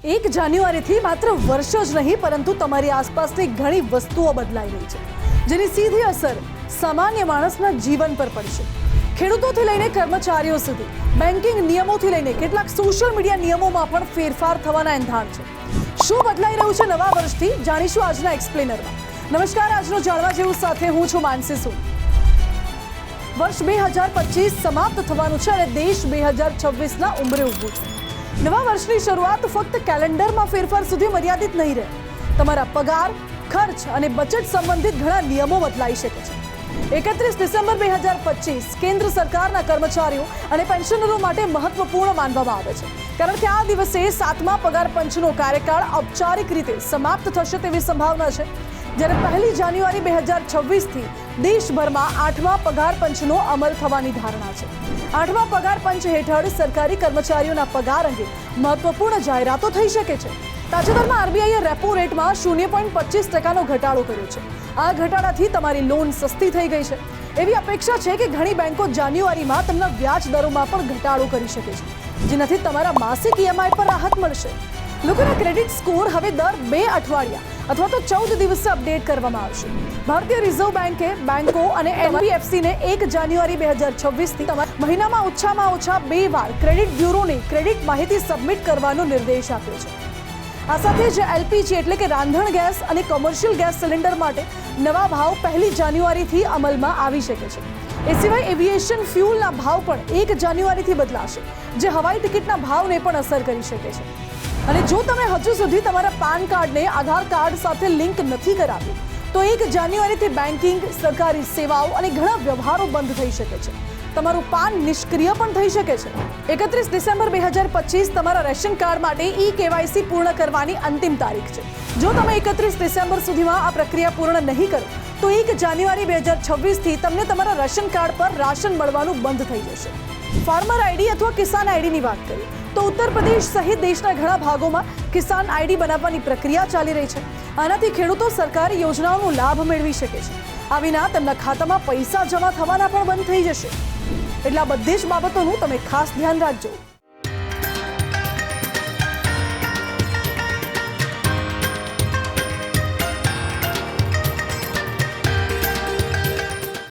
1 જાન્યુઆરીથી માત્ર વર્ષો જ નહીં પરંતુ તમારી આસપાસની ઘણી વસ્તુઓ બદલાઈ રહી છે, જેની સીધી અસર સામાન્ય માણસના જીવન પર પડશે। ખેડૂતોથી લઈને કર્મચારીઓ સુધી, બેન્કિંગ નિયમોથી લઈને કેટલાક સોશિયલ મીડિયા નિયમોમાં પણ ફેરફાર થવાના એંધાણ છે। શું બદલાઈ રહ્યું છે નવા વર્ષથી, જાણીશું આજના એક્સપ્લેનરમાં। નમસ્કાર, આજનો જાણવા જેવું સાથે હું છું માનસી સૂદ। વર્ષ 2025 સમાપ્ત થવાનું છે અને દેશ 2026ના ઉંબરે ઊભું છે। નવા વર્ષની શરૂઆત ફક્ત કેલેન્ડરમાં ફેરફાર સુધી મર્યાદિત નહીં રહે। તમારા પગાર, ખર્ચ અને બચત સંબંધિત ઘણા નિયમો બદલાઈ શકે છે। 31 ડિસેમ્બર 2025 કેન્દ્ર સરકારના કર્મચારીઓ અને પેન્શનરો માટે મહત્વપૂર્ણ માનવામાં આવે છે, કારણ કે આ દિવસે 7મા પગાર પંચનો કાર્યકાળ ઔપચારિક રીતે સમાપ્ત થશે તેવી સંભાવના છે। જ્યારે 1 જાન્યુઆરી 2026થી દેશભરમાં 8મા પગાર પંચનો અમલ થવાની ધારણા છે। 8મા પગાર પંચ હેઠળ સરકારી કર્મચારીઓના પગાર અંગે મહત્વપૂર્ણ જાહેરાતો થઈ શકે છે। તાજેતરમાં આરબીઆઈએ રેપો રેટમાં 0.25%નો ઘટાડો કર્યો છે। આ ઘટાડાથી તમારી લોન સસ્તી થઈ ગઈ છે। એવી અપેક્ષા છે કે ઘણી બેંકો જાન્યુઆરીમાં તેમના વ્યાજ દરોમાં પણ ઘટાડો કરી શકે છે, જેનાથી તમારા માસિક ઈએમઆઈ પર રાહત મળશે। લોકોના ક્રેડિટ સ્કોર હવે દર 2 અઠવાડિયા અથવા તો 14 દિવસે અપડેટ કરવામાં આવશે। ભારતીય રિઝર્વ બેન્કે બેંકો અને એનબીએફસીને 1 જાન્યુઆરી 2026થી મહિનામાં ઓછામાં ઓછા 2 વાર ક્રેડિટ બ્યુરોને ક્રેડિટ માહિતી સબમિટ કરવાનો નિર્દેશ આપ્યો છે। આ સાથે જ એલપીજી એટલે કે રાંધણ ગેસ અને કોમર્શિયલ ગેસ સિલિન્ડર માટે નવા ભાવ 1 જાન્યુઆરીથી અમલમાં આવી શકે છે। એ સિવાય એવિએશન ફ્યુલના ભાવ પણ 1 જાન્યુઆરીથી બદલાશે, જે હવાઈ ટિકિટના ભાવને પણ અસર કરી શકે છે। અને જો તમે હજુ સુધી તમારા પાન કાર્ડને આધાર કાર્ડ સાથે લિંક નથી કરાવ્યું, તો 1 જાન્યુઆરીથી બેન્કિંગ, સરકારી સેવાઓ અને ઘણા વ્યવહારો બંધ થઈ શકે છે। તમારું પાન નિષ્ક્રિય પણ થઈ શકે છે। 31 ડિસેમ્બર 2025 તમારા રેશન કાર્ડ માટે ઈ-કેવાયસી પૂર્ણ કરવાની અંતિમ તારીખ છે। જો તમે 31 ડિસેમ્બર સુધીમાં આ પ્રક્રિયા પૂર્ણ નહીં કરો, તો 1 જાન્યુઆરી 2026થી તમને તમારા રેશન કાર્ડ પર રાશન મળવાનું બંધ થઈ જશે। ફાર્મર આઈડી અથવા કિસાન આઈડીની વાત કરીએ તો ઉત્તર પ્રદેશ સહિત દેશના ઘણા ભાગોમાં કિસાન આઈડી બનાવવાની પ્રક્રિયા ચાલી રહી છે। આનાથી ખેડૂતો સરકારી યોજનાઓનો લાભ મેળવી શકે છે। આ વિના તેમના ખાતામાં પૈસા જમા થવાના પણ બંધ થઈ જશે। એટલે આ બધી જ બાબતોનું તમે ખાસ ધ્યાન રાખજો।